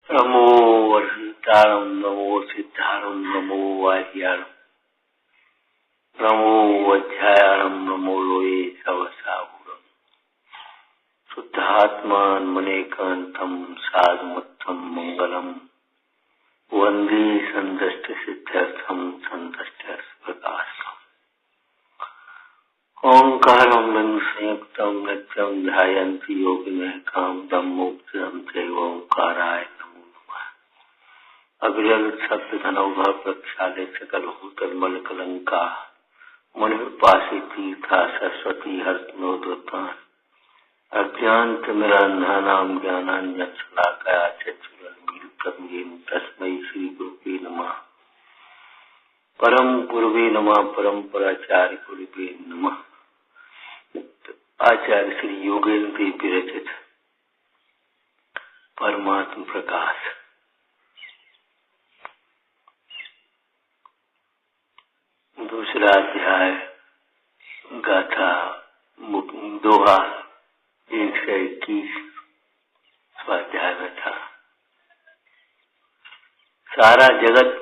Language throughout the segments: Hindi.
नमो वरदारम नमो सिद्धारम नमो वाह्यारम नमो वज्रायणम नमो लोये सवसाहुरम शुद्धात्मान मनेकांतम साधुमत्तम मंगलम वंदे संदष्ट सिद्ध्यर्थम संदष्ट प्रकाशम ओंकारं लिंग संयुक्तं नित्यं ध्यायन्ति योगिनः कामदं मोक्षं चैव ओंकाराय नमो नमः। अविरल शब्द धनौघा प्रक्षाले सकल भूतल मल कलंका मणिपाशी तीर्था सरस्वती हर्षनोदतान अज्ञान तिमिरान्धानां ज्ञानांजन शलाकया चक्षुरुन्मीलितं तस्मै श्री गुरुवे नमः। परम गुरुवे नमः। परम्पराचार्य गुरुवे नमः। आचार्य श्री योगेंद्र देव विरचित परमात्म प्रकाश दूसरा अध्याय गाथा दोहा 121 स्वाध्याय में था। सारा जगत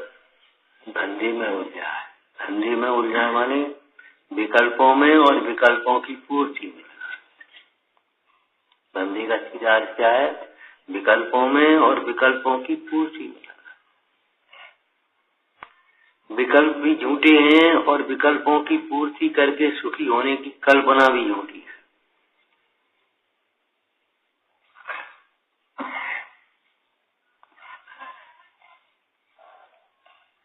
धंधे में उलझा है। धंधे में उलझा माने विकल्पों में और विकल्पों की पूर्ति में। धंधे का सीधा अर्थ क्या है? विकल्पों में और विकल्पों की पूर्ति में। विकल्प भी झूठे हैं और विकल्पों की पूर्ति करके सुखी होने की कल्पना भी झूठी है।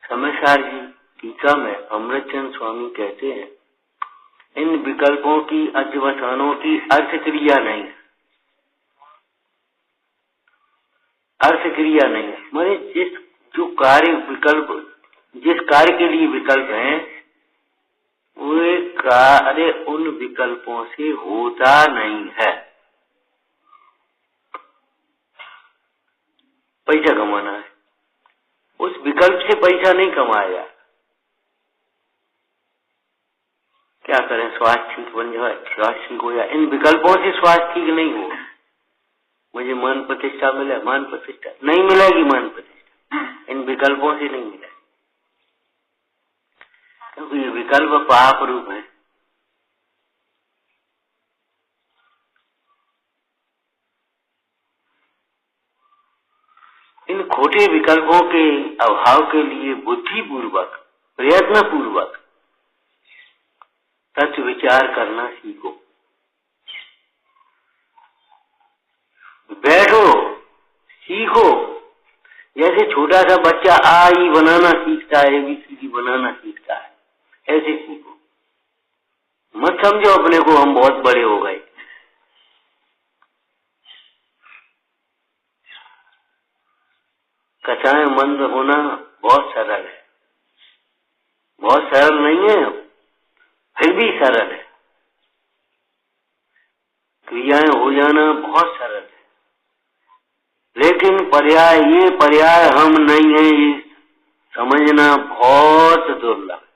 समयसार जी टीका में अमृतचंद स्वामी कहते हैं, इन विकल्पों की अध्यवसानों की अर्थ क्रिया नहीं है। अर्थ क्रिया नहीं है माने जो कार्य विकल्प, जिस कार्य के लिए विकल्प है वे कार्य उन विकल्पों से होता नहीं है। पैसा कमाना है, उस विकल्प से पैसा नहीं कमाया। क्या करें? स्वास्थ्य ठीक बन जाए, स्वास्थ्य ठीक हो जाए। इन विकल्पों से स्वास्थ्य ठीक नहीं हो। मुझे मान प्रतिष्ठा मिले, मान प्रतिष्ठा नहीं मिलेगी। मान प्रतिष्ठा इन विकल्पों से नहीं मिलेगी, क्योंकि ये विकल्प पाप रूप है। इन खोटे विकल्पों के अभाव के लिए बुद्धि पूर्वक, प्रयत्न पूर्वक सत्य विचार करना सीखो। बैठो, सीखो। जैसे छोटा सा बच्चा आ ई बनाना सीखता है, ABCD बनाना सीखता है, ऐसे सीखो। मत समझो अपने को हम बहुत बड़े हो गए। कथाएं मंद होना बहुत सरल है, बहुत सरल नहीं है, फिर भी सरल है। क्रियाएं हो जाना बहुत सरल है, लेकिन ये पर्याय हम नहीं है, ये समझना बहुत दुर्लभ है।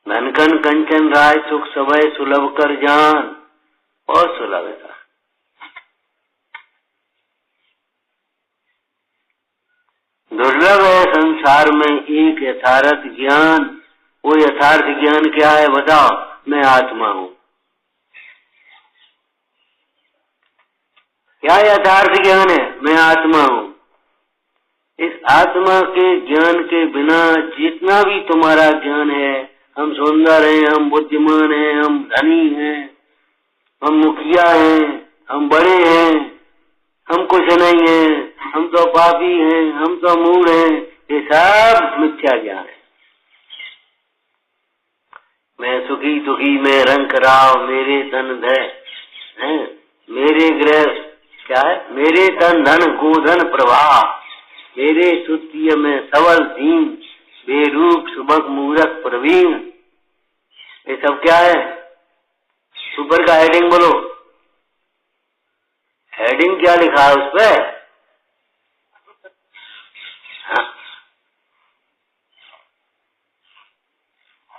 धनकन कंचन राय सुख सवय सुलभ कर जान, बहुत सुलभ है। दुर्लभ है संसार में एक यथार्थ ज्ञान। वो यथार्थ ज्ञान क्या है बताओ? मैं आत्मा हूँ। क्या यथार्थ ज्ञान है? मैं आत्मा हूँ। इस आत्मा के ज्ञान के बिना जितना भी तुम्हारा ज्ञान है, हम सुंदर हैं, हम बुद्धिमान हैं, हम धनी हैं, हम मुखिया हैं, हम बड़े हैं, हम कुछ नहीं हैं, हम तो पापी हैं, हम तो मूढ़ हैं, ये सब मिथ्या ज्ञान है। मैं सुखी दुखी में रंग राव, मेरे तन धन मेरे ग्रह क्या है? मेरे तन धन गोधन प्रवाह, मेरे सुत्य में सबल दीन, बेरूप सुबक मूरख प्रवीण। ये सब क्या है? ऊपर का हेडिंग बोलो। हेडिंग क्या लिखा है उस पर?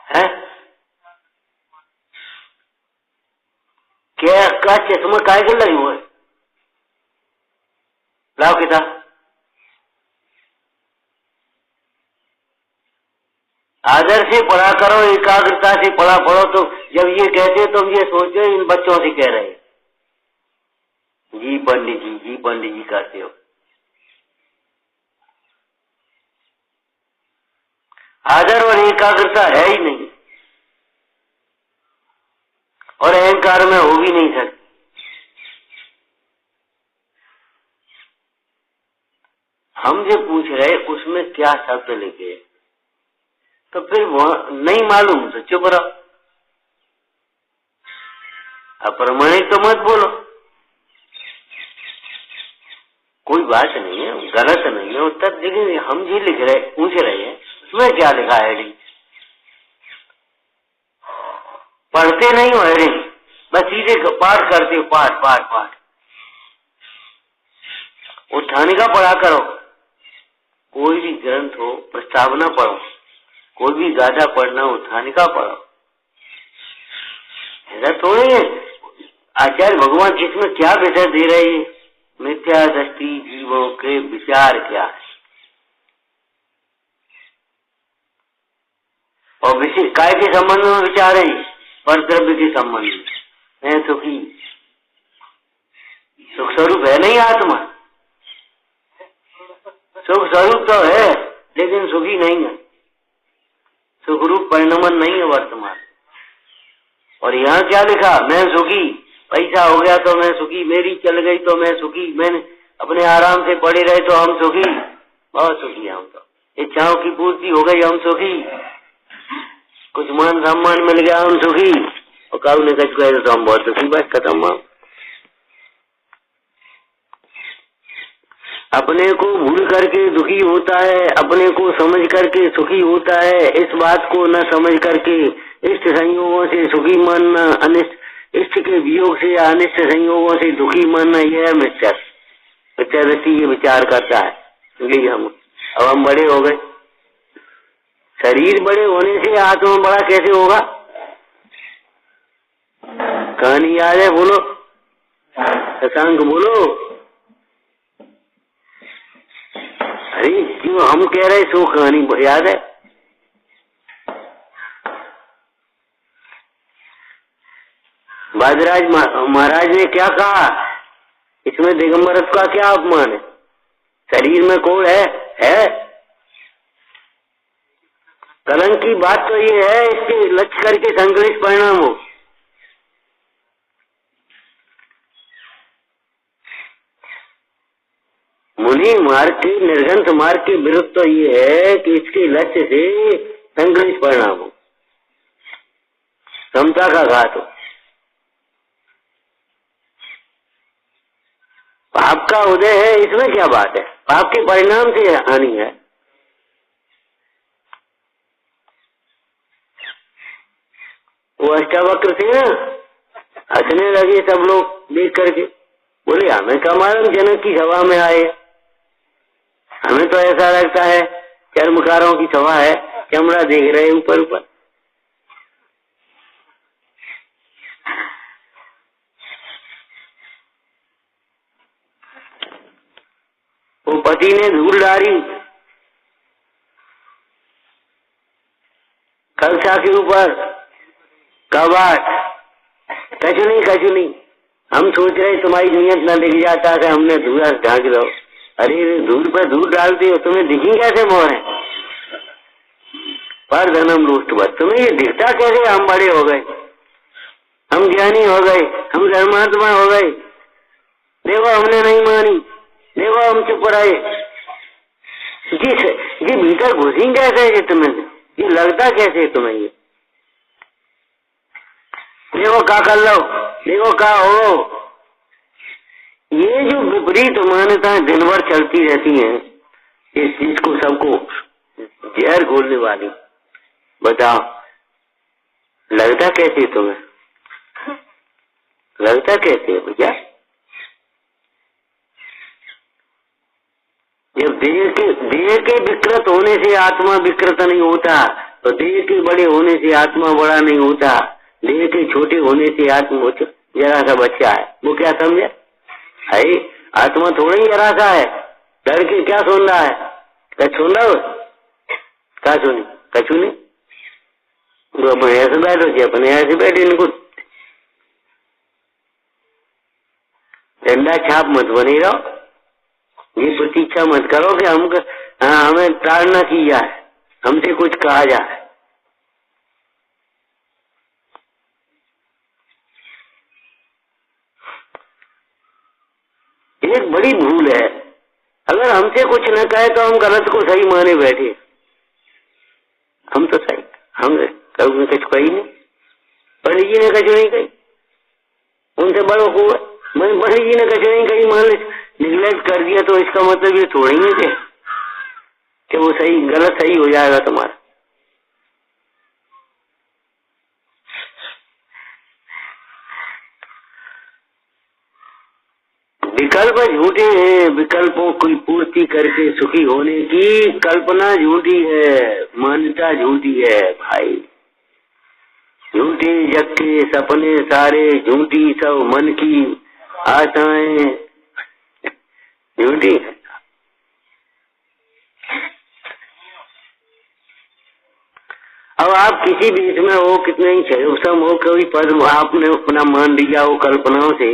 है क्या का चश्मा काय के लगी हुआ है? लाओ किताब। आदर से पढ़ा करो, एकाग्रता से पढ़ो। तो जब ये कहते हो तो ये सोचो इन बच्चों से कह रहे हैं, जी पंडित जी करते हो। आदर और एकाग्रता है ही नहीं, और अहंकार में हो भी नहीं सकती। हम जो पूछ रहे उसमें क्या शब्द लिखे, तो फिर नहीं मालूम तो चुप रहो, अप्रमाणिक तो मत बोलो। कोई बात नहीं है, गलत नहीं है उत्तर, लेकिन हम जी लिख रहे पूछ रहे हैं उसमें क्या लिखा है? हेडिंग पढ़ते नहीं हो, हेडिंग बस सीधे पाठ करते हो, पाठ उठाने का पढ़ा करो। कोई भी ग्रंथ हो प्रस्तावना पढ़ो, कोई भी गाथा पढ़ना उठाने का पढ़ो। ऐसा थोड़ी है आचार्य भगवान किसमें क्या विषय दे रहे हैं? मिथ्या दृष्टि जीवों के विचार क्या है, और विषय काय के संबंध में विचार है? पर द्रव्य के संबंध में। मैं सुखी, सुख स्वरूप है नहीं आत्मा, सुख स्वरूप तो है लेकिन सुखी नहीं है, सुखरूप परिणमन नहीं है वर्तमान। और यहाँ क्या लिखा? मैं सुखी, पैसा हो गया तो मैं सुखी, मेरी चल गई तो मैं सुखी, मैंने अपने आराम से पड़े रहे तो हम सुखी, बहुत सुखी हम तो, इच्छाओं की पूर्ति हो गई हम सुखी, कुछ मान सम्मान मिल गया हम सुखी, और काऊ ने कच गए तो हम बहुत सुखी, बस खत्म। अपने को भूल करके दुखी होता है, अपने को समझ करके सुखी होता है। इस बात को न समझ करके इष्ट संयोगों से सुखी मानना, अनिष्ट इष्ट के वियोग से या अनिष्ट संयोगों से दुखी मानना, यह मिथ्या दृष्टि ये विचार करता है। इसलिए अब हम बड़े हो गए, शरीर बड़े होने से आत्मा बड़ा कैसे होगा? कहानी याद है? बोलो शशांक बोलो। अरे क्यों हम कह रहे सो कहानी याद है? वादराज महाराज ने क्या कहा? इसमें दिगंबरत्व का क्या अपमान है? शरीर में कोड़ है? कलंक की बात तो ये है इसके लक्ष्य करके संकलित परिणाम हो। मुनि मार्ग के निर्घंट मार्ग के विरुद्ध तो ये है कि इसके लक्ष्य से संकलित परिणाम हो, समता का घात हो, पाप का उदय है। इसमें क्या बात है? पाप के परिणाम से हानि है। वो अष्टावक्र थे ना, हंसने लगे सब लोग देख करके, बोले हमें क्या मालूम जनक की सभा में आए, हमें तो ऐसा लगता है कर्मकारों की सभा है, चमड़ा देख रहे ऊपर ऊपर। वो पति ने धूल डाली कलशा के ऊपर, कबाट, कछु नहीं। हम सोच रहे तुम्हारी नियत न दिख जाता कि हमने धूला ढांक दो। अरे धूल पर धूल डालते हो, तुम्हें दिखी कैसे मोहरे? पर धनम लुष्टवत, तुम्हें ये दिखता कैसे? हम बड़े हो गए, हम ज्ञानी हो गए, हम धर्मात्मा हो गए, देखो हमने नहीं मानी, देखो हम चुप रहे। ये भीतर घुसी कैसे है तुम्हें? ये लगता कैसे है तुम्हें? ये देखो क्या कर लो, देखो क्या हो। ये जो विपरीत मान्यताएं दिन भर चलती रहती हैं, इस चीज को सबको जहर घोलने वाली। बताओ लगता कैसे तुम्हें? लगता कैसे है भैया? जब देह के विकृत होने से आत्मा विकृत नहीं होता, तो देह के बड़े होने से आत्मा बड़ा नहीं होता, देह के छोटे होने से आत्मा जरा सा बच्चा है, वो क्या समझे? अरे आत्मा थोड़ा ही जरा सा है, लड़के क्या सुन रहा है? क्या सुन रहा हो? क्या सुनी? कछु नहीं। तो अपने ऐसे बैठो जी, अपने ऐसे बैठे, इनको झंडा छाप मत बने रहो, ये प्रतीक्षा मत करो कि हम हमें ताड़ना की जाए, हमसे कुछ कहा जाए। एक बड़ी भूल है, अगर हमसे कुछ न कहे तो हम गलत को सही माने बैठे। हम तो सही, हम कभी कुछ कही नहीं, पंडित जी ने कछु नहीं कही, उनसे बड़ों को पंडित जी ने कछु नहीं कही, मान निगलेक्ट कर दिया तो इसका मतलब ये थोड़ी है कि वो सही गलत सही हो जाएगा तुम्हारा। विकल्प झूठे हैं, विकल्पों की पूर्ति करके सुखी होने की कल्पना झूठी है, मान्यता झूठी है भाई। झूठे जग के सपने सारे, झूठी सब मन की आशाएं झूठी। अब आप किसी भी इसमें हो, कितने ही क्षयोसम हो, कोई पद आपने अपना मान लिया हो कल्पनाओं से,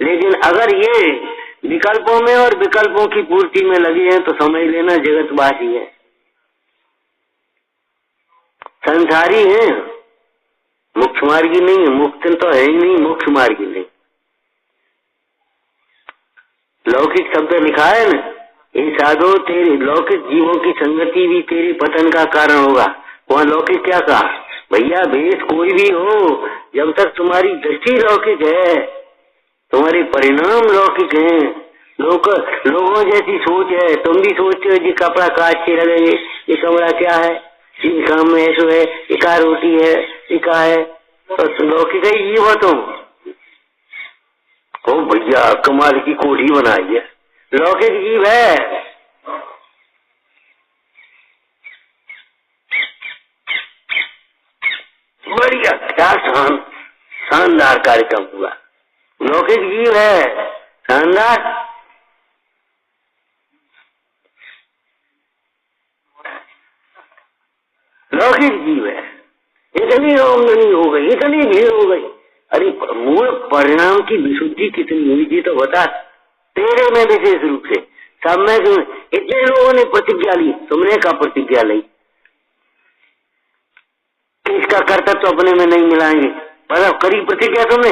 लेकिन अगर ये विकल्पों में और विकल्पों की पूर्ति में लगे हैं तो समझ लेना जगतवासी है, संसारी है, मुख्य मार्गी नहीं है। मुक्त तो है ही नहीं, मुख्य मार्गी नहीं। लौकिक शब्द लिखा है ना, ये साधो तेरे लौकिक जीवों की संगति भी तेरे पतन का कारण होगा। वहाँ लौकिक क्या कहा? भैया भेष कोई भी हो, जब तक तुम्हारी दृष्टि लौकिक है, तुम्हारे परिणाम लौकिक हैं, लोगों जैसी सोच है, तुम भी सोचते हो जी कपड़ा काट के लगेंगे, ये कमरा क्या है, ये काम में ऐसो है, ये का रोटी है, ये का है, तो लौकिक ही जीव हो तुम। ओ भैया कमाल की कोठी बनाई है, लौकिक जीव है। बढ़िया, क्या शानदार कार्यक्रम हुआ, लौकिक जीव है, शानदार। लौकिक जीव है, इतनी आमदनी हो गई, इतनी भीड़ हो गई, अरे मूल परिणाम की विशुद्धि कितनी हुई थी तो बता। तेरे में विशेष रूप से सब में इतने लोगों ने प्रतिज्ञा ली, तुमने क्या प्रतिज्ञा ली? इसका कर्तव्य तो अपने में नहीं मिलाएंगे, पर करी प्रतिज्ञा तुमने,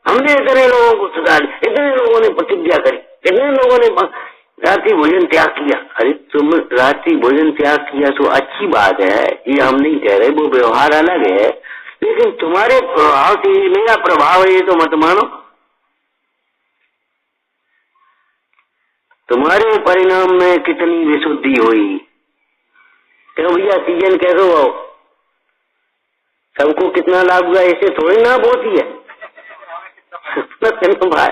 हमने इतने लोगों को सुधार, इतने लोगों ने प्रतिज्ञा करी, इतने लोगों ने रात्रि भोजन त्याग किया। अरे तुम रात्रि भोजन त्याग किया तो अच्छी बात है, ये हम नहीं कह रहे, वो व्यवहार अलग है, लेकिन तुम्हारे प्रभाव से ये मेरा प्रभाव है ये तो मत मानो। तुम्हारे परिणाम में कितनी विशुद्धि हुई, क्यों भैया सीजन कैसे हुआ, सबको कितना लाभ हुआ, ऐसे थोड़ी ना होती है भाई।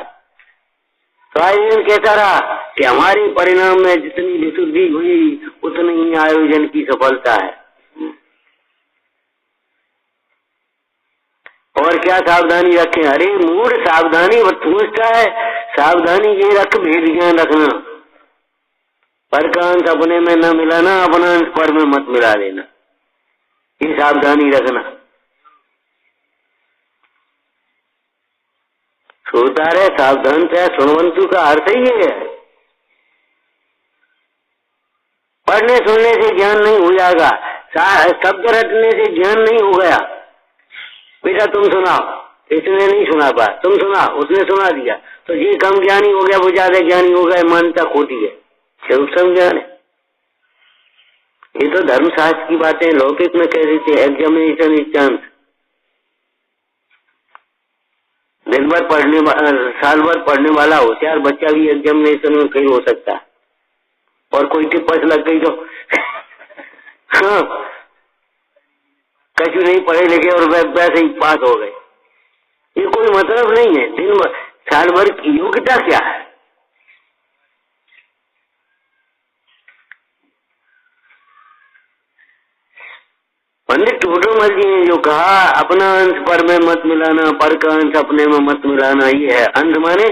तो आयोजन कहता रहा कि हमारे परिणाम में जितनी विशुद्धि हुई उतनी ही आयोजन की सफलता है। और क्या सावधानी रखें? अरे मूड सावधानी पूछता है, सावधानी ये रख, भेद ज्ञान रखना, पर का अंश अपने में न मिलाना, अपना अंश पर में मत मिला लेना, ये सावधानी रखना। सोता रहे सावधान से, सुनवंतु का अर्थ ही है, पढ़ने सुनने से ज्ञान नहीं हो जाएगा, शब्द रटने से ज्ञान नहीं हो गया। बेटा तुम सुनाओ, इसने नहीं सुना पाया, तुम सुना, उसने सुना दिया, तो ये कम ज्ञानी हो गया, वो ज्यादा ज्ञानी हो गया, मान्यता खोटी है, सूक्ष्म ज्ञान है। ये तो धर्मशास्त्र की बातें लौकिक में कह रही थी। एग्जामिनेशन चांस, दिन भर पढ़ने, साल भर पढ़ने वाला होशियार बच्चा भी एग्जामिनेशन में फेल हो सकता है, और कोई टिप्पस लग गई तो हाँ कछु नहीं पढ़े लिखे और वैसे ही पास हो गए, ये कोई मतलब नहीं है। दिन भर साल भर की योग्यता क्या है? पंडित टोडरमल जी ने जो कहा अपना अंश पर में मत मिलाना, पर का अंश अपने में मत मिलाना, ये है अंश माने।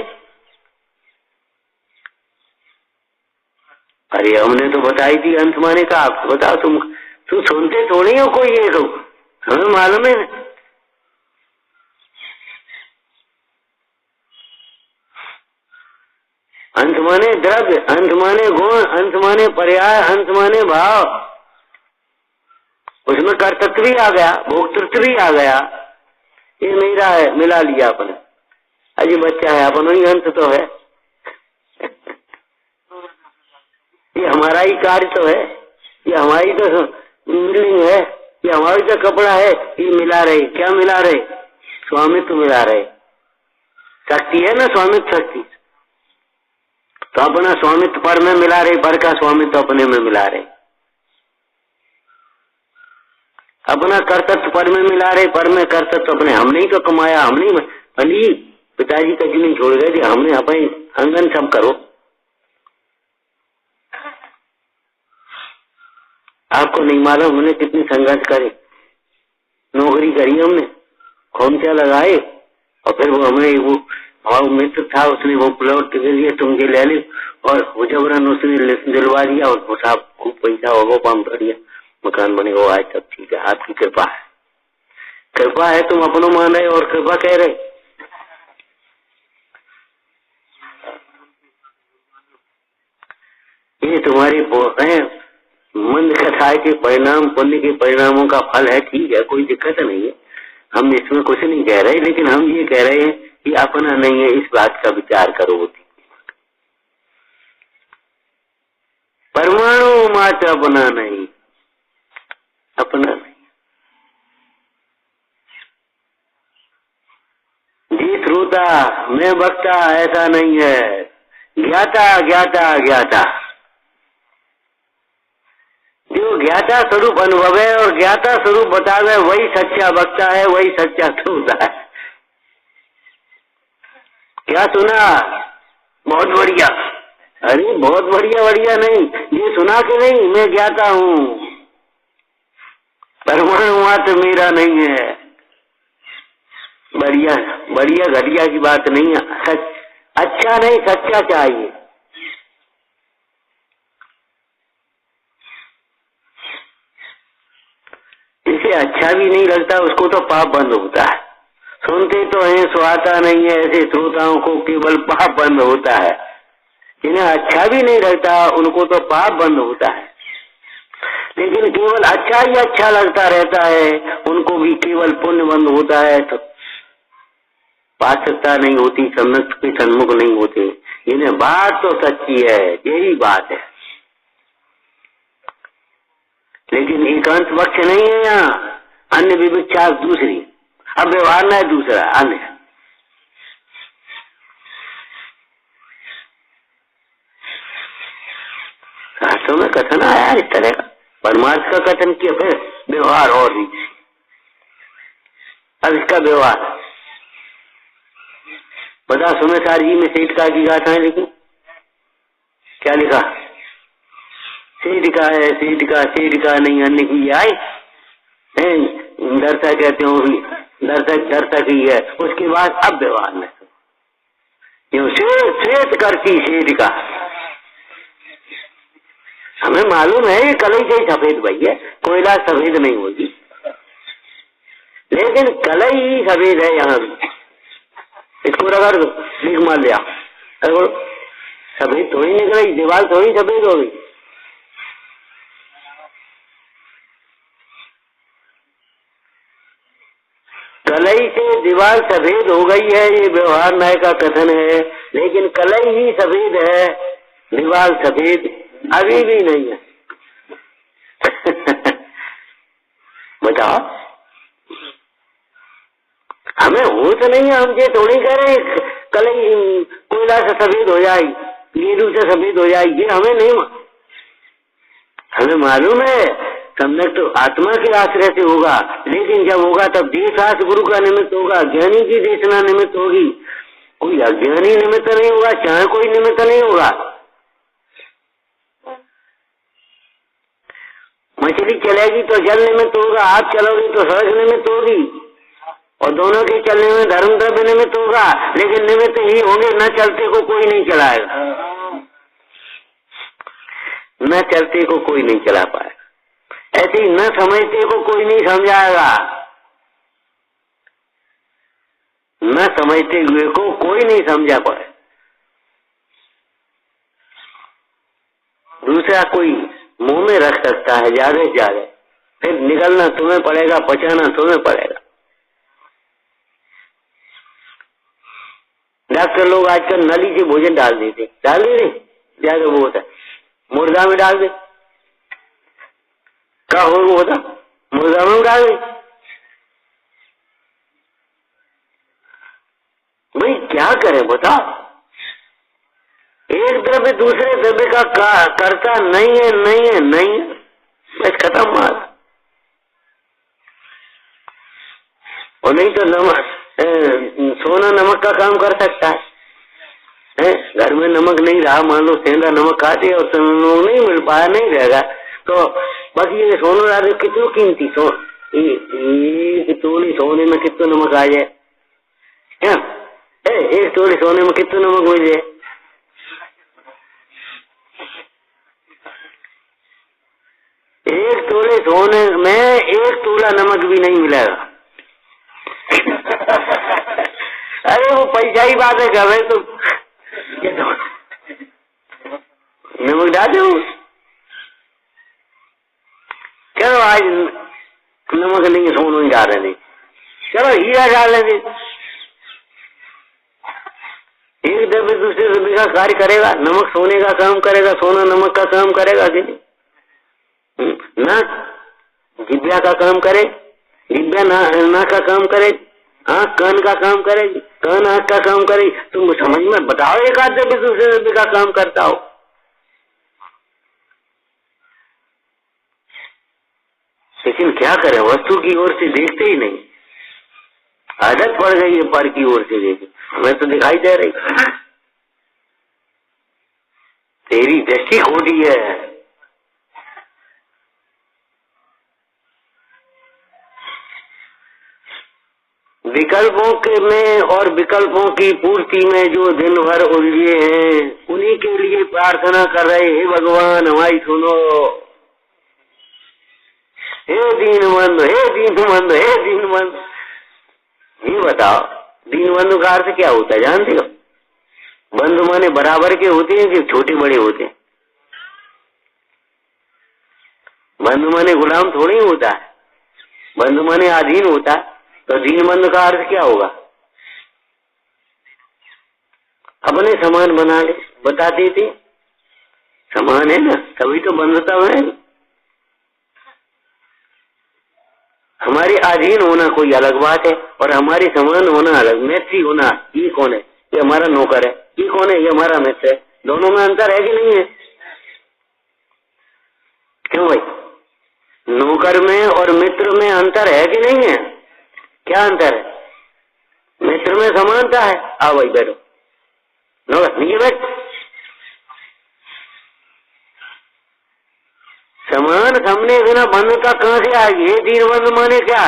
अरे हमने तो बताई थी अंश माने का, आप बताओ तुम सुनते थोड़ी हो कोई ये तो, हमें मालूम है। अंश माने द्रव्य, अंश माने गुण, अंश माने पर्याय, अंश माने भाव। उसमें कर्तृत्व भी आ गया, भोक्तृत्व भी आ गया। ये मेरा है, मिला लिया अपने। अजी बच्चा है अपना ही अंश तो है। ये हमारा ही कार्य तो है, ये हमारी तो बिल्डिंग है, ये हमारी तो कपड़ा है। ये मिला रहे, क्या मिला रहे? स्वामित्व मिला रहे। शक्ति है ना, स्वामित्व शक्ति। तो अपना स्वामित्व पर में मिला रहे, पर का स्वामित्व अपने में मिला रहे। अपना कर्तव्य पर में मिला रहे, पर में कर्तव्य अपने। हमने ही तो कमाया, हमने ही भली पिताजी का नहीं छोड़ गए, हमने अपने अंगन सब करो। आपको नहीं मालूम हमने कितनी संघर्ष करे, नौकरी करी हमने, खोमचा लगाए, और फिर वो हमें वो हमारा मित्र था, उसने वो प्लॉट के लिए तुम ये ले ली, और वो जबरन उसने दिलवा दिया, और वो साहब खूब पैसा होगा, काम कर दिया, मकान बने वो आज तक ठीक है। आपकी कृपा है, कृपा है, तुम अपनों मान रहे और कृपा कह रहे। ये तुम्हारी मंद कथा के परिणाम, पुण्य के परिणामों का फल है, ठीक है, कोई दिक्कत नहीं है। हम इसमें कुछ नहीं कह रहे, लेकिन हम ये कह रहे हैं कि अपना नहीं है, इस बात का विचार करो। होती परमाणु मात्र अपना नहीं, अपना नहीं। जी श्रोता मैं वक्ता ऐसा नहीं है, ज्ञाता ज्ञाता ज्ञाता। जो ज्ञाता स्वरूप अनुभव है और ज्ञाता स्वरूप बतावे, वही सच्चा वक्ता है, वही सच्चा श्रोता है। क्या सुना? बहुत बढ़िया। अरे बहुत बढ़िया, बढ़िया नहीं, ये सुना कि नहीं, मैं ज्ञाता हूँ, परमाणु मात्र मेरा नहीं है। बढ़िया बढ़िया घटिया की बात नहीं है, अच्छा नहीं सच्चा चाहिए। इसे अच्छा भी नहीं लगता, उसको तो पाप बंद होता है। सुनते तो हैं, सुहाता नहीं है, ऐसे श्रोताओं को केवल पाप बंद होता है। जिन्हें अच्छा भी नहीं लगता उनको तो पाप बंद होता है, लेकिन केवल अच्छा ही अच्छा लगता रहता है, उनको भी केवल पुण्य बंद होता है। तो पात्रता नहीं होती, सम्मुख के सन्मुख नहीं होते। इन्हें बात तो सच्ची है, यही बात है, लेकिन एकांत पक्ष नहीं है यहाँ। अन्य विविक्षा दूसरी, अब व्यवहार न है दूसरा अन्य। शास्त्रों में कथन आया इस तरह का, परमार्थ का कथन किया, फिर व्यवहार और भी। अब इसका व्यवहार बता, सुमेधार जी में सेठ का की गाथा है, लेकिन क्या लिखा? सेठ का है, सेठ का नहीं, अन्य की आए दर्शक कहते हो, दर्शक ही है। उसके बाद अब व्यवहार में श्वेत करती सेठ का। हमें मालूम है ये कलई से सफेद भाई है, कोयला सफेद नहीं होगी, लेकिन कलई ही सफेद है यहाँ भी। इसको रगड़ दो, भीख मार लिया, सफेद थोड़ी निकली, दीवार थोड़ी सफेद हो गई। कलई से दीवार सफेद हो गई है, ये व्यवहार न्याय का कथन है, लेकिन कलई ही सफेद है, दीवार सफेद अभी भी नहीं है। बताओ, हमें होश नहीं है, हम ये थोड़ी कह रहे कलई कोयला से सफेद हो जाएगी, नीलू से सफेद हो जाएगी, ये हमें नहीं। हमें मालूम है सम्यक तो आत्मा के आश्रय से होगा, लेकिन जब होगा तब देशास गुरु का निमित्त होगा, ज्ञानी की देशना निमित्त होगी, कोई अज्ञानी निमित्त नहीं होगा, चाहे कोई निमित्त नहीं होगा। मछली चलेगी तो जल निमित्त होगा, आप चलोगे तो स्वर्ग निमित्त होगी, और दोनों के चलने में धर्म द्रव्य निमित्त होगा, लेकिन निमित्त ही होंगे, न चलते को कोई नहीं चलाएगा, न चलते को कोई नहीं चला पाएगा। ऐसे ही न समझते को कोई नहीं समझाएगा, न समझते हुए को कोई नहीं समझा पाए। दूसरा कोई मुंह में रख सकता है ज्यादा से ज्यादा, फिर निकलना तुम्हें पड़ेगा, पचाना तुम्हें पड़ेगा। डॉक्टर लोग आजकल नली से भोजन डाल देते, डाल दे ज्यादा वो होता है, मुर्गा में डाल दे, क्या हो वो होता, मुर्गा में डाल दे। भाई क्या करें बताओ, एक द्रव्य दूसरे द्रव्य का करता नहीं है, नहीं है, नहीं है, बस खत्म मार। और नहीं तो नमक, सोना नमक का काम कर सकता है। घर में नमक नहीं रहा, मान लो सेंधा नमक खाते और नमक नहीं मिल पाया, नहीं रहेगा, तो बस ये सोना रहा कितनी कीमती तोली सोने में कितना नमक आ जाए, क्या एक तोली सोने में कितना नमक मिल जाए। एक तोले सोने में एक तोला नमक भी नहीं मिलेगा। अरे वो पैसा ही बात है, कर रहे तो नमक डाल दो, चलो आज नमक नहीं सोना ही डाल रहे नहीं, चलो हीरा डाल लेंगे। एक द्रव्य दूसरे द्रव्य का कार्य करेगा, नमक सोने का काम करेगा, सोना नमक का काम करेगा कि नहीं? नाक जिब्या का काम करे, जिब्या नाक का काम करे, आँख कान का काम करेगी, कान आँख का काम करेगी। तुम समझ में बताओ, एक आध द्रव्य दूसरे द्रव्य का काम करता हो। लेकिन क्या करें, वस्तु की ओर से देखते ही नहीं, आदत पड़ गई है पर की ओर से देखे, हमें तो दिखाई दे रही, तेरी दृष्टि खो दी है। विकल्पों के में और विकल्पों की पूर्ति में जो दिन भर उलझे हैं, उन्हीं के लिए प्रार्थना कर रहे, हे भगवान हमारी सुनो, हे दीनबंध, हे दीनबंध, हे दीनबंध। ये बताओ दीनबंधु का अर्थ क्या होता है जानते हो? बंधु माने बराबर के होते हैं कि छोटे बड़े होते हैं? बंधु माने गुलाम थोड़ी होता है, बंधु माने अधीन होता है। तो दीनबंधु का अर्थ क्या होगा? अपने समान बना ले, बता देते समान है ना, तभी तो बंधुता है। हमारे अधीन होना कोई अलग बात है और हमारे समान होना अलग। मैत्री होना, ये कौन है? ये हमारा नौकर है। ये कौन है? ये हमारा मित्र है। दोनों में अंतर है कि नहीं है? क्यों भाई, नौकर में और मित्र में अंतर है कि नहीं है? क्या अंतर है? मित्र में समानता है। आओ भाई बैठो, नौकर नीचे बैठ। समान सामने बिना बंधुता कहां से आएगी? ये दीनबंधु माने क्या?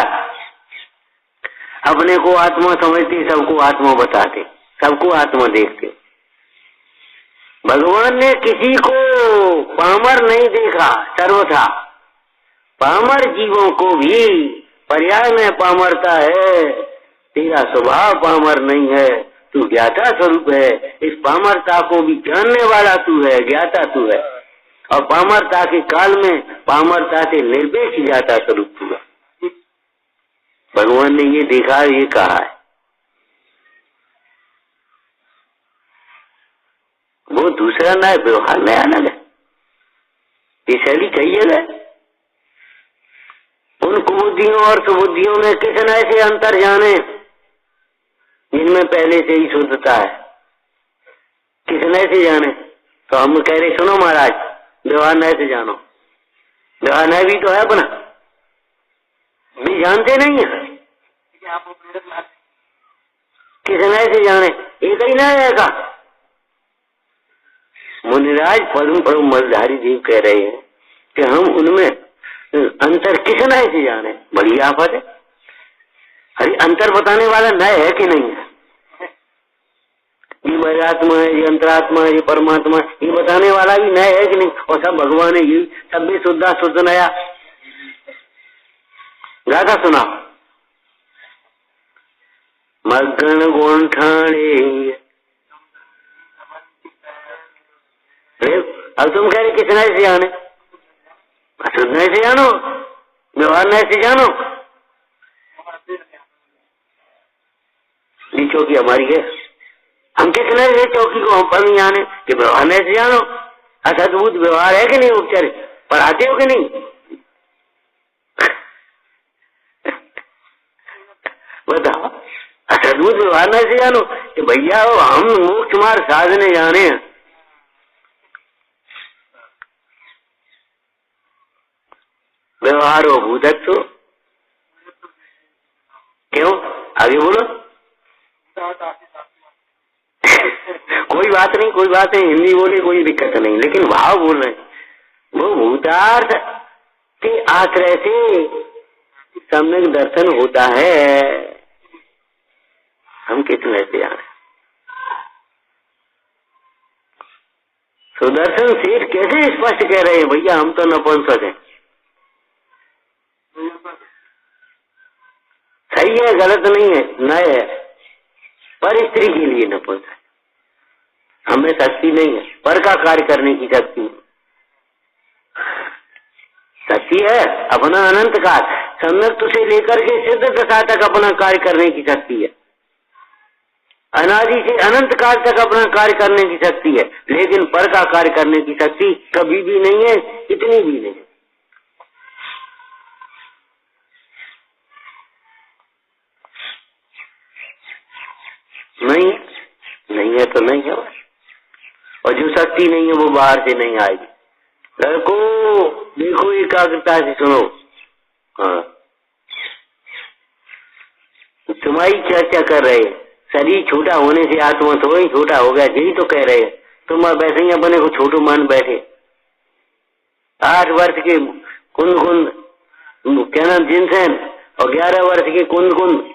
अपने को आत्मा समझते, सबको आत्मा बताते, सबको आत्मा देखते। भगवान ने किसी को पामर नहीं देखा, सर्वथा पामर जीवों को भी पर्याय में पामरता है। तेरा स्वभाव पामर नहीं है, तू ज्ञाता स्वरूप है। इस पामरता को भी जानने वाला तू है, ज्ञाता तू है। और पामरता के काल में पामरता से निर्पेक्ष ज्ञाता स्वरूप तू है। भगवान ने ये देखा, ये कहा है। वो दूसरा ना है, व्यवहार में अलग है। ये शैली कही है। उन कुबुद्धियों और सुबुद्धियों में किस न ऐसे अंतर जाने जिनमें पहले से ही शुद्धता है। किस न ऐसे जाने? तो हम कह रहे सुनो महाराज, व्यवहार नए से जानो। व्यवहार नए भी तो है अपना, भी जानते नहीं है। किस नए से जाने? एक ही ना है का। मुनिराज पद्म प्रभु मलधारी जी कह रहे हैं कि हम उनमें अंतर किस नए से जाने, बड़ी आफत है। अरे अंतर बताने वाला नए है कि नहीं है? ये बहिरात्मा है, ये अंतरात्मा है, ये परमात्मा है, ये बताने वाला भी नए है कि नहीं? और सब भगवान है, ये सब भी शुद्धा शुद्ध नया। गाथा सुना, मगन गोंठाणे। अब तुम कह रहे किस नए से जाने? शुद्ध नए से जानो, व्यवहार नए से जानो। ये चौकी हमारी है, हम किस नए से चौकी को हम पर नहीं जाने कि व्यवहार नए से जानो। असद्भुत व्यवहार है कि नहीं? उपचार पढ़ाते हो कि नहीं? बताओ, असद्भुत व्यवहार नए से जानो कि भैया हम मोक्ष मार्ग साधने जाने हैं। व्यवहार हो भूतत्व, क्यों? आगे बोलो। कोई बात नहीं, कोई बात नहीं, हिंदी बोले कोई दिक्कत नहीं, लेकिन भाव बोल रहे वो भूतार्थ के आश्रय से सम्यक दर्शन होता है। हम कितने से जाने? सुदर्शन सेठ कैसे स्पष्ट कह रहे हैं भैया हम तो नपुंसक हैं। सही है, गलत नहीं है, नए है, पर स्त्री के लिए नपुंसक। हमें शक्ति नहीं है पर का कार्य करने की शक्ति। शक्ति है अपना अनंत काल, सम्यक्त से लेकर के सिद्ध दशा तक अपना कार्य करने की शक्ति है। अनादि से अनंत काल तक अपना कार्य करने की शक्ति है, लेकिन पर का कार्य करने की शक्ति कभी भी नहीं है, इतनी भी नहीं। नहीं है तो नहीं है, और जो शक्ति नहीं है वो बाहर से नहीं आएगी। लड़कों देखो एकाग्रता से सुनो। हाँ, तुम्हारी चर्चा कर रहे हैं, शरीर छोटा होने से आत्मा तो ही छोटा हो गया, यही तो कह रहे हैं। तुम वैसे ही अपने को छोटू मान बैठे। 8 वर्ष के कुंद कुंद क्या नाम जिनसेन और 11 वर्ष के कुंद कुंद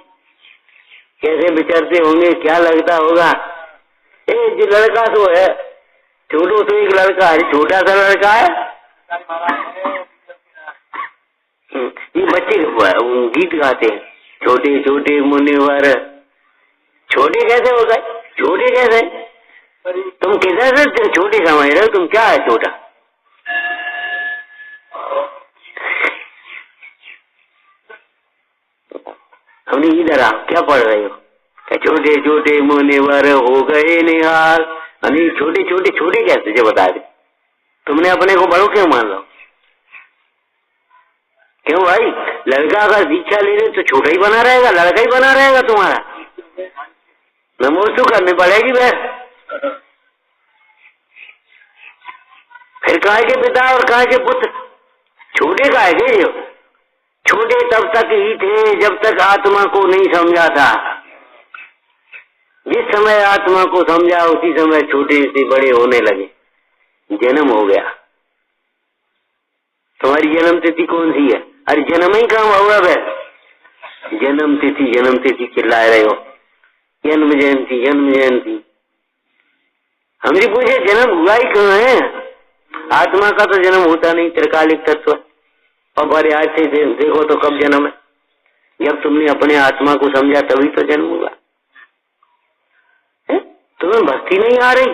कैसे विचरते होंगे, क्या लगता होगा? जो लड़का तो है छोटू, तो एक लड़का है, छोटा सा लड़का है। ये बच्चे गीत गाते हैं, छोटे छोटे मुनिवर। छोटे कैसे हो गए? छोटे कैसे? तुम कैसे छोटे समझ रहे हो? तुम क्या है छोटा? हमने इधर आओ, क्या पढ़ रहे हो? छोटे छोटे मुनिवर हो गए निहाल। अरे छोटे छोटे छोटे कैसे जो बता दे? तुमने अपने को बड़ो क्यों मान लो? क्यों भाई? लड़का अगर दीक्षा ले ले तो छोटा ही बना रहेगा, लड़का ही बना रहेगा तुम्हारा। नमोस्तु करनी पड़ेगी बहन। फिर कहाँ के पिता और कहाँ के पुत्र? छोटे कहाँ के? जो छोटे तब तक ही थे जब तक आत्मा को नहीं समझा था। जिस समय आत्मा को समझा उसी समय छोटे से बड़े होने लगे, जन्म हो गया। तुम्हारी जन्म तिथि कौन सी है? अरे जन्म ही काम हुआ है, जन्म तिथि चिल्ला रहे हो। जन्म जयंती जन्म जयंती। हमसे पूछे जन्म हुआ ही कहाँ है? आत्मा का तो जन्म होता नहीं, त्रिकालिक तत्व। और बड़े आज से देखो तो कब जन्म है? जब तुमने अपने आत्मा को समझा तभी तो जन्म हुआ। तुम्हें भक्ति नहीं आ रही?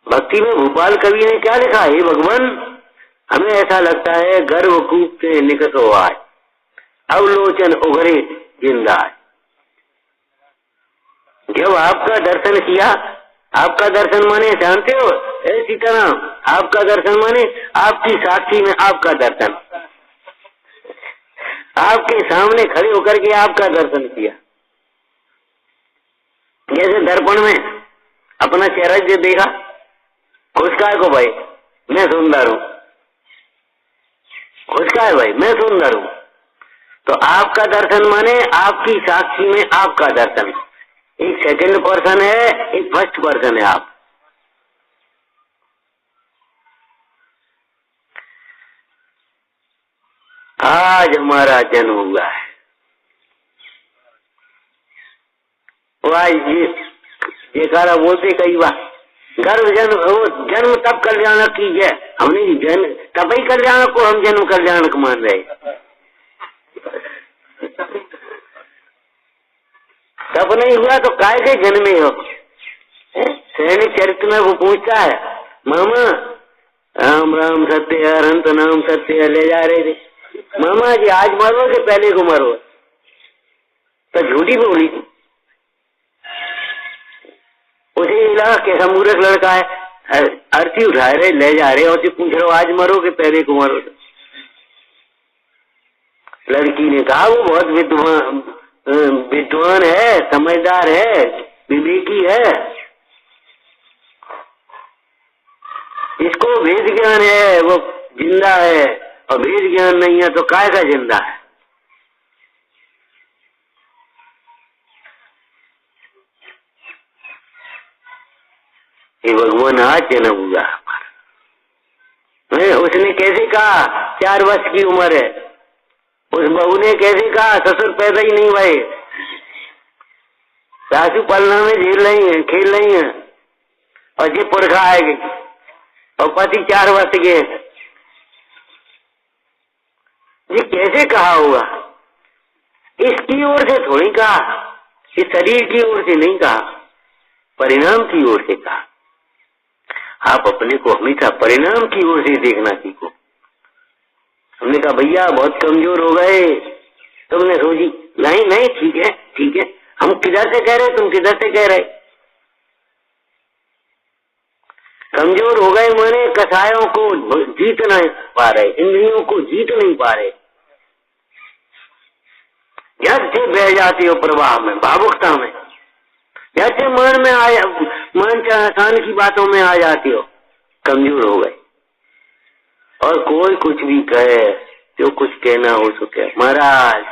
भक्ति में भोपाल कवि ने क्या लिखा? हे भगवान, हमें ऐसा लगता है गर्भकूप के निकट हो आए, अवलोचन उभरे जिंदा है। जब आपका दर्शन किया, आपका दर्शन माने जानते हो सीताराम, आपका दर्शन माने आपकी साक्षी में आपका दर्शन, आपके सामने खड़े होकर के आपका दर्शन किया। जैसे दर्पण में अपना चेहरा जो देखा, खुश का है को भाई मैं सुंदर हूं, खुश का है भाई मैं सुंदर हूं। तो आपका दर्शन माने आपकी साक्षी में आपका दर्शन। एक सेकंड पर्सन है, एक फर्स्ट पर्सन है आप। आज हमारा जन्म हुआ है। वाह ये कारा बोलते कई बार, गर्भ जन्म, वो जन्म तब कल्याणक की है, हमने जन्म तब ही कल्याणक को हम जन्म कल्याणक मान रहे। तब नहीं हुआ तो काय के जन्मे हो। सैनिक चरित्र में वो पूछता है, मामा राम राम सत्य है, अनंत नाम सत्य है, ले जा रहे थे, मामा जी आज मरो कि पहले को मरो? तो झूठी बोली थी। उसे लगा कैसा मूर्ख लड़का है, अर्थी उठा रहे ले जा रहे और पूछ रहे हो आज मरो कि पहले को मरो? लड़की ने कहा वो बहुत विद्वान है, समझदार है, विवेकी है, इसको वेद ज्ञान है, वो जिंदा है, और वेद ज्ञान नहीं है तो काय का जिंदा है। ये भगवान आज जन्म हुआ हमारा। उसने कैसे कहा 4 वर्ष की उम्र है, उस बहू ने कैसे कहा ससुर पैदा ही नहीं भाई, सासू पलना में झेल रही है, खेल रही है, और ये पुरखा आएगी, और पति 4 वर्ष के। ये कैसे कहा होगा? इसकी ओर से थोड़ी कहा, इस शरीर की ओर से नहीं कहा, परिणाम की ओर से कहा। आप अपने को हमेशा परिणाम की ओर से देखना सीखो। हमने कहा भैया बहुत कमजोर हो गए, तुमने सोची नहीं नहीं ठीक है ठीक है, हम किधर से कह रहे, तुम किधर से कह रहे? कमजोर हो गए माने कसायों को जीत नहीं पा रहे, इंद्रियों को जीत नहीं पा रहे, जैसे बह जाती हो प्रवाह में, भावुकता में, जैसे मन में आया, मन चाहसान की बातों में आ जाती हो, कमजोर हो गए। और कोई कुछ भी कहे, जो कुछ कहना हो सके, महाराज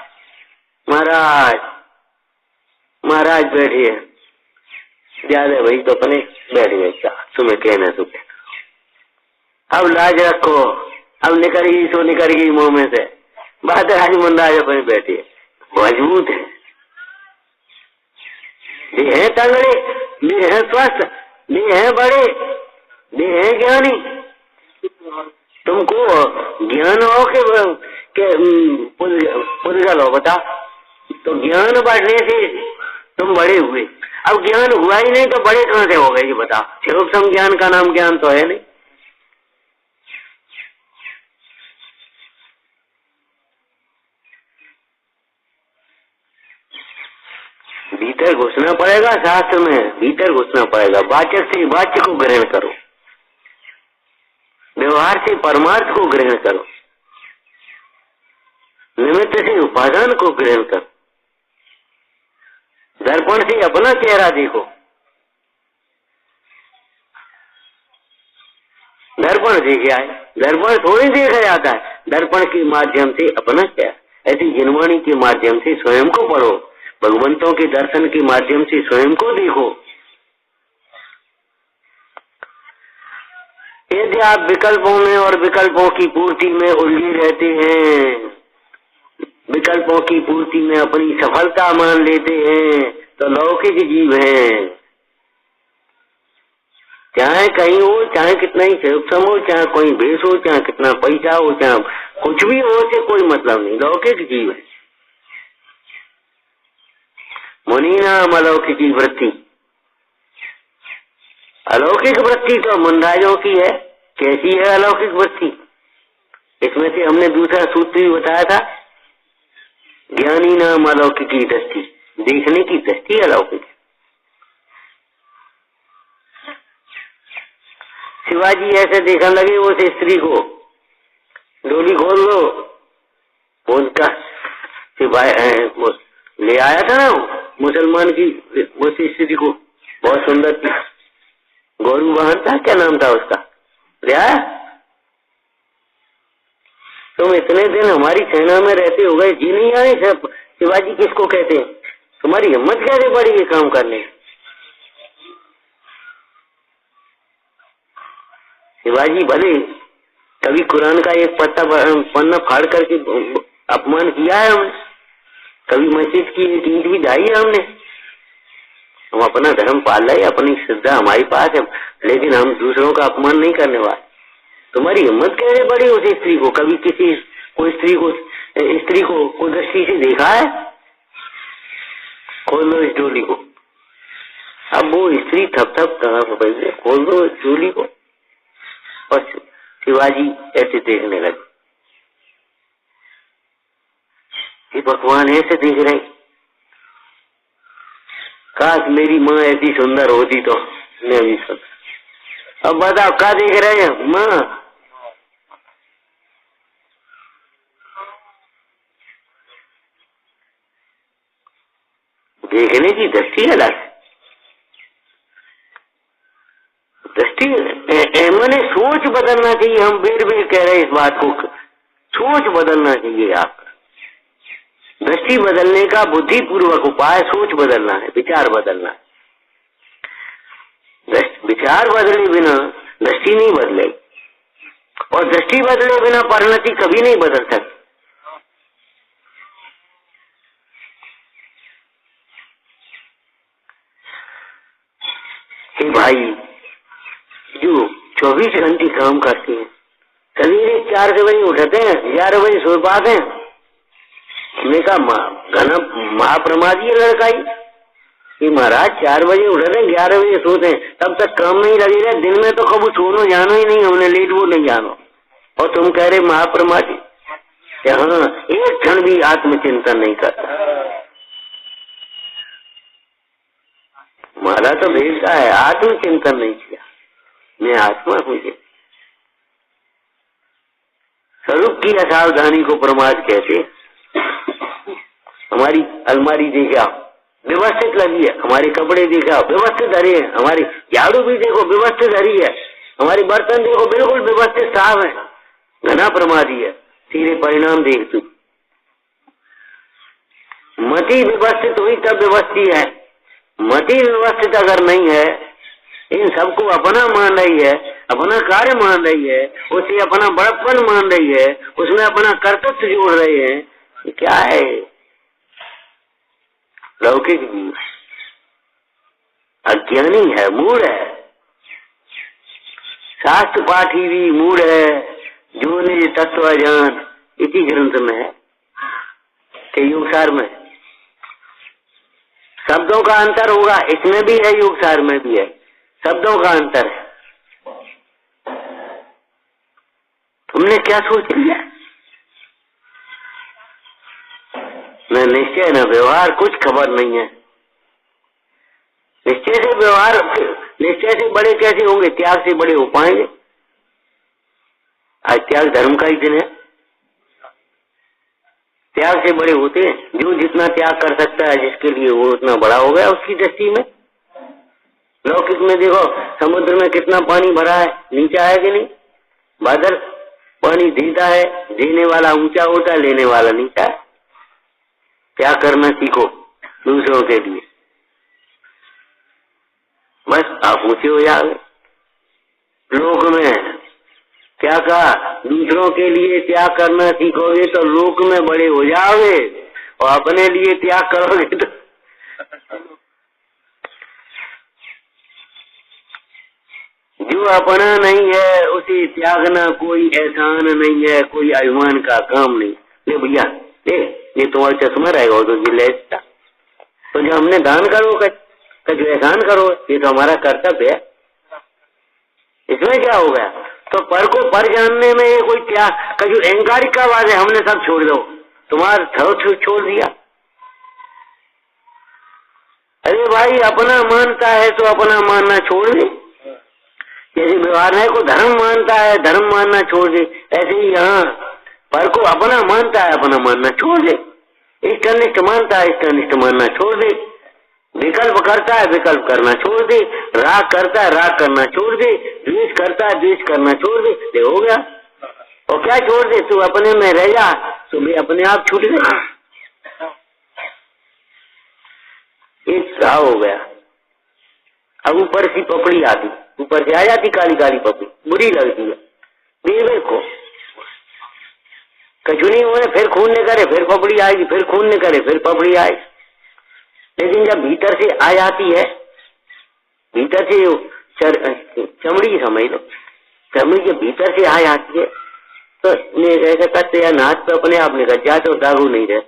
महाराज महाराज बैठिए, ज्यादा भाई तो अपने बैठ गए, क्या तुम्हें कहना तो कहना, अब लाज रखो, अब निकल गई सो निकल गई मुंह में से बात, राज मंदाज अपने बैठिए, मजबूत है, ये है तगड़े, ये है स्वस्थ, ये है बड़े, ये है ज्ञानी। तुमको ज्ञान हो के पुद्गल हो, बता, तो ज्ञान बढ़ने से तुम बड़े हुए, अब ज्ञान हुआ ही नहीं तो बड़े कहां से हो गए? ये बता, क्षरोक्षम ज्ञान का नाम ज्ञान तो है नहीं। भीतर घुसना पड़ेगा, शास्त्र में भीतर घुसना पड़ेगा। वाचक से वाच्य को ग्रहण करो, व्यवहार से परमार्थ को ग्रहण करो, निमित्त से उपादान को ग्रहण करो, दर्पण से अपना चेहरा देखो, दर्पण देखे आए, दर्पण थोड़ी देखा जाता है, दर्पण के माध्यम से अपना चेहरा, ऐसी जिनवाणी के माध्यम से स्वयं को पढ़ो, भगवंतों के दर्शन के माध्यम से स्वयं को देखो। यदि आप विकल्पों में और विकल्पों की पूर्ति में उलझे रहते हैं, विकल्पों की पूर्ति में अपनी सफलता मान लेते हैं, तो लौकिक जीव हैं। चाहे कहीं हो, चाहे कितना ही सक्षम हो, चाहे कोई भेष हो, चाहे कितना पैसा हो, चाहे कुछ भी हो, से कोई मतलब नहीं, लौकिक जीव है। मुनीनाम अलौकिकी वृत्ति, अलौकिक वृत्ति तो मुंडाजों की है। कैसी है अलौकिक वृत्ति? इसमें से हमने दूसरा सूत्र भी बताया था, ज्ञानी नाम अलौकिकी दृष्टि, देखने की दृष्टि अलौकिक। शिवाजी ऐसे देखने लगे उस स्त्री को, डोली खोल लो, उनका वो ले आया था ना मुसलमान की उस स्त्री को, बहुत सुंदर थी, गौरू वाहन था, क्या नाम था उसका, ले आया। तुम इतने दिन हमारी सेना में रहते हो गए, जी नहीं आए शिवाजी किसको कहते हैं? तुम्हारी हिम्मत कैसे बढ़ी ये काम करने? शिवाजी भले कभी कुरान का एक पन्ना फाड़ करके अपमान किया है हमने? कभी मस्जिद की एक ईंट भी ढाई है हमने? हम अपना धर्म पाल रहे, अपनी श्रद्धा हमारी पास है, लेकिन हम दूसरों का अपमान नहीं करने वाले। तुम्हारी हिम्मत कैसे बढ़ी उस स्त्री को? कभी किसी कोई स्त्री को दृष्टि से देखा है? खोल दो इस डोली को। अब वो स्त्री थप खोल दो इस डोली को, और शिवाजी ऐसे देखने लगे कि भगवान ऐसे देख रहे, काश मेरी माँ ऐसी सुंदर होती तो मैं भी सुन। अब बताओ क्या देख रहे हैं? माँ। देखने की दृष्टि अलग, दृष्टि मैंने सोच बदलना चाहिए। हम बेर बेर कह रहे हैं इस बात को, सोच बदलना चाहिए। आप दृष्टि बदलने का बुद्धिपूर्वक उपाय सोच बदलना है, विचार बदलना है। विचार बदले बिना दृष्टि नहीं बदलेगी, और दृष्टि बदले बिना परिणति कभी नहीं बदल सकती। हे भाई, जो 24 घंटे काम करते हैं, सवेरे 4 बजे उठते हैं, 11 बजे सो पाते हैं। हमने कहा घना महाप्रमादी है लड़का ही कि महाराज 4 बजे उठते हैं, 11 बजे सोते हैं, तब तक काम नहीं लगे रहे। दिन में तो कभी छोड़ो जानो ही नहीं, हमने लेट वो नहीं जानो, और तुम कह रहे महाप्रमादी। हाँ, एक क्षण भी आत्मचिंतन नहीं करता। हमारा तो भेजता है, आत्मचिंतन नहीं किया। मैं आत्मा मुझे स्वरूप की असावधानी को प्रमाद कहते। हमारी अलमारी देखा व्यवस्थित लगी है, हमारे कपड़े देखा व्यवस्थित धरे हैं, हमारी झाड़ू भी देखो व्यवस्थित धरी है, हमारे बर्तन देखो बिल्कुल व्यवस्थित साफ है। घना प्रमादी है, सीधे परिणाम देख तू। मति व्यवस्थित हुई तब व्यवस्थित है। मति व्यवस्थित अगर नहीं है, इन सबको अपना मान रही है, अपना कार्य मान रही है, उसे अपना बड़प्पन मान रही है, उसमें अपना कर्तव्य जोड़ रहे हैं, क्या है? लौकिक अज्ञानी है, मूढ़ है। शास्त्र पाठी भी मूढ़ है, जो निज तत्व जान, इसी ग्रंथ में है कि योगसार में शब्दों का अंतर होगा, इसमें भी है, योगसार में भी है, शब्दों का अंतर है। तुमने क्या सोच लिया? न निश्चय न व्यवहार, कुछ खबर नहीं है। निश्चय से व्यवहार, निश्चय से बड़े कैसे होंगे? त्याग से बड़े हो पाएंगे? आज त्याग धर्म का ही दिन है, त्याग से बड़े होते हैं। जो जितना त्याग कर सकता है, जिसके लिए वो उतना बड़ा हो गया उसकी दृष्टि में। लौकिक में देखो, समुद्र में कितना पानी भरा है, नीचा है कि नहीं? बादल पानी देता है, देने वाला ऊंचा होता है, लेने वाला नीचा है। क्या करना सीखो दूसरों के लिए, बस आप ऊंचे हो जाओगे। लोक में क्या कहा? दूसरों के लिए त्याग करना सीखोगे तो लोक में बड़े हो जाओगे, और अपने लिए त्याग करोगे तो जो अपना नहीं है उसे त्यागना कोई एहसान नहीं है, कोई अभिमान का काम नहीं। ले भैया, ये तुम्हारा चश्मा रहेगा तो ये लेता, तो जो हमने दान करो जो एहसान करो, ये तो हमारा कर्तव्य है। इसमें क्या हो गया? तो पर को पर जानने में ये कोई क्या जो अहंकारिक का बात है, हमने सब छोड़ दो, तुम्हारा छोड़ दिया। अरे भाई, अपना मानता है तो अपना मानना छोड़ दे। जैसे व्यवहार है को धर्म मानता है, धर्म मानना छोड़ दे, ऐसे ही यहाँ पर को अपना मानता है, अपना मानना छोड़ दे। इष्टनिष्ठ मानता है, इष्टनिष्ठ मानना छोड़ दे। विकल्प करता है, विकल्प करना छोड़ दे। राग करता है, राग करना छोड़ दे। द्वेष करता है, द्वेष करना छोड़ दे। ये हो गया। और क्या छोड़ दे? तू अपने में रह जा, तो भी अपने आप छूट गया। एक घाव हो गया। अब ऊपर सी पपड़ी आती, ऊपर से आ जाती काली काली पपड़ी, बुरी लगती है। बीरबल को कछु नहीं होने, फिर खून ने करे फिर पपड़ी आएगी, फिर खून ने करे फिर पपड़ी आएगी। लेकिन जब भीतर से आ जाती है, भीतर से चमड़ी समझ लो, चमड़ी के भीतर से आ जाती है तो करते या नाच पे अपने आप निकल जाए तो दारू नहीं रहे।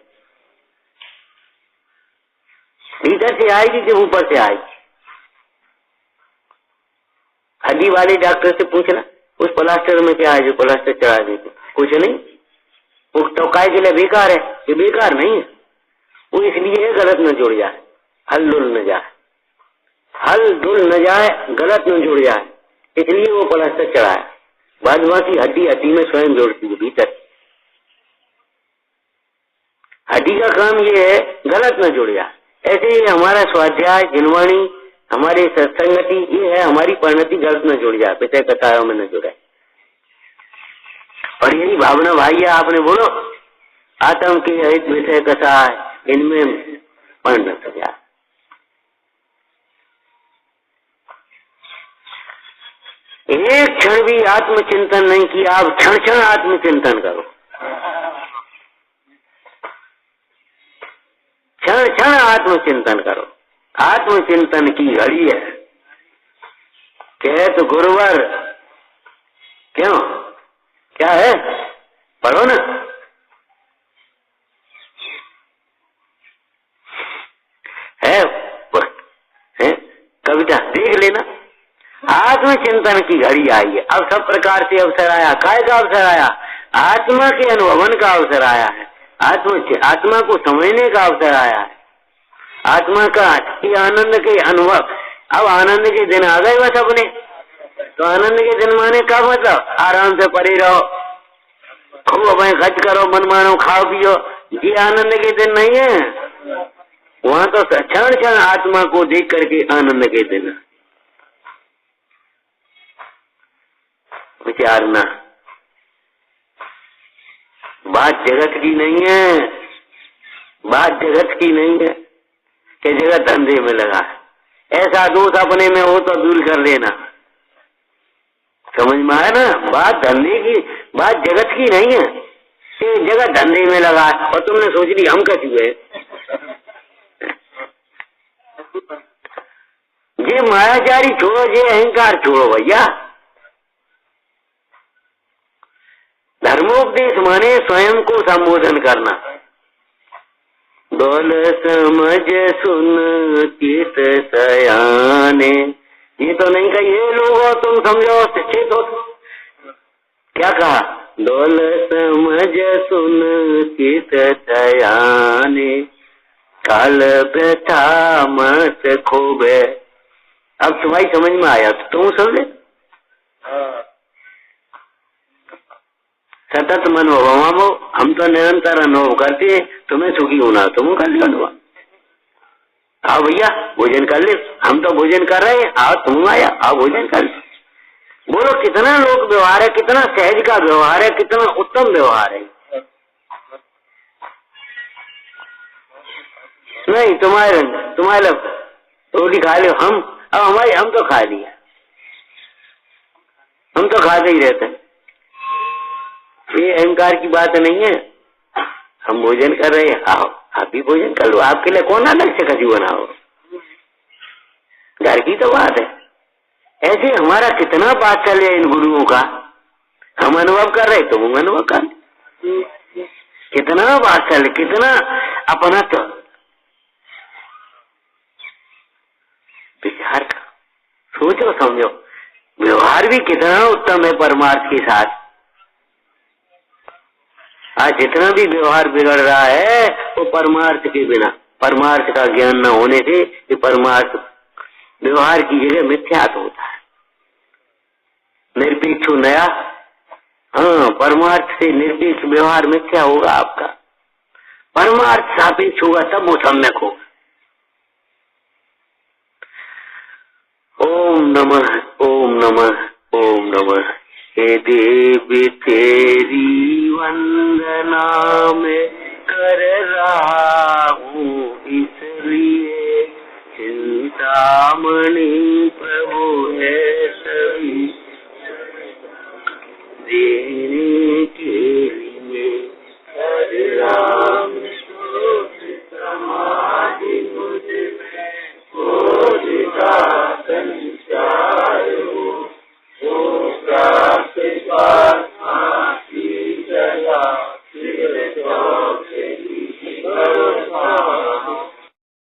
भीतर से आएगी कि ऊपर से आएगी? हड्डी वाले डॉक्टर से पूछना उस प्लास्टर में क्या है जो प्लास्टर चढ़ा देते, कुछ नहीं, वो तो काय के लिए बेकार है, ये बेकार नहीं है, वो इसलिए गलत न जुड़ जाए, हल डुल न जाए, हल डुल न जाए, गलत न जुड़ जाए, इसलिए वो प्लास्टर चढ़ाया। बाद बाकी हड्डी हड्डी में स्वयं जोड़ती है भीतर। हड्डी का काम ये है गलत न जुड़ जाए। ऐसे ही हमारा स्वाध्याय जिनवाणी हमारी सत्संगति ये है, हमारी परिणति गलत न जुड़ जाए, विषय कथाओं में न जुड़े। और यही भावना भाई आपने बोलो आत्म की हित विषय कथा है, इनमें परिणत जाए। एक क्षण भी आत्मचिंतन नहीं किया, आप क्षण क्षण आत्मचिंतन करो, क्षण क्षण आत्मचिंतन करो। आत्मचिंतन की घड़ी है। कहे तो गुरुवर क्यों क्या है, पढ़ो ना। है कविता देख लेना। आत्मचिंतन की घड़ी आई है। अब सब प्रकार से अवसर आया। काय का अवसर आया? आत्मा के अनुभवन का अवसर आया है। आत्मा को समझने का अवसर आया है। आत्मा का आनंद के अनुभव। अब आनंद के दिन आ गए बस अपने। तो आनंद के दिन माने का मतलब आराम से पड़े रहो, खूब अपने खर्च करो, मन मानो, खाओ पियो। ये आनंद के दिन नहीं है। वहां तो क्षण क्षण आत्मा को देख करके आनंद के दिन विचारना। बात जगत की नहीं है, बात जगत की नहीं है कि जगत धंधे में लगा है। ऐसा दोष अपने में हो तो दूर कर लेना। समझ में आया ना? बात धंधे की, बात जगत की नहीं है कि जगत धंधे में लगा है और तुमने सोच ली हम कैसे हुए। ये मायाचारी छोड़ो, ये अहंकार छोड़ो भैया। धर्मोपदेश माने स्वयं को संबोधन करना। बोल समझ सुन चित सयाने। ये तो नहीं कही ये लोगों तुम समझो शिक्षित हो। क्या कहा? बोल समझ सुन चित सयाने, काल प्रथा मत खोबे। अब तुम्हारी समझ में आया तो तुम समझे। सतत मन हो, हम तो निरंतर अनुभव करते, तुम्हें सुखी होना तुम कर लो अनुभव। आओ भैया भोजन कर ले, हम तो भोजन कर रहे हैं, आओ तुम आया, आओ भोजन कर ले। बोलो कितना लोक व्यवहार है, कितना सहज का व्यवहार है, कितना उत्तम व्यवहार है। नहीं तुम्हारे रोटी खा लो, हम तो खा लिया, हम तो खाते ही रहते हैं। ये अहंकार की बात नहीं है। हम भोजन कर रहे हैं, आओ आप भी भोजन कर लो। आपके लिए कौन अलग से कभी बनाओ, घर की तो बात है। ऐसे हमारा कितना बात चल रहा है इन गुरुओं का, हम अनुभव कर रहे तुम अनुभव कर। कितना बात चल, कितना अपना तो विचार का सोचो समझो। व्यवहार भी कितना उत्तम है परमार्थ के साथ। आज जितना भी व्यवहार बिगड़ रहा है वो परमार्थ के बिना, परमार्थ का ज्ञान न होने से ये परमार्थ व्यवहार की जगह मिथ्यात्व होता है। निरपेक्ष नया, हाँ परमार्थ से निरपेक्ष व्यवहार मिथ्या होगा आपका। परमार्थ सापेक्ष होगा तब वो सम्यक होगा। ओम नमः ओम नमः ओम नमः। हे देवी तेरी वंदना मैं कर रहा हूँ, इसलिए चिंतामणि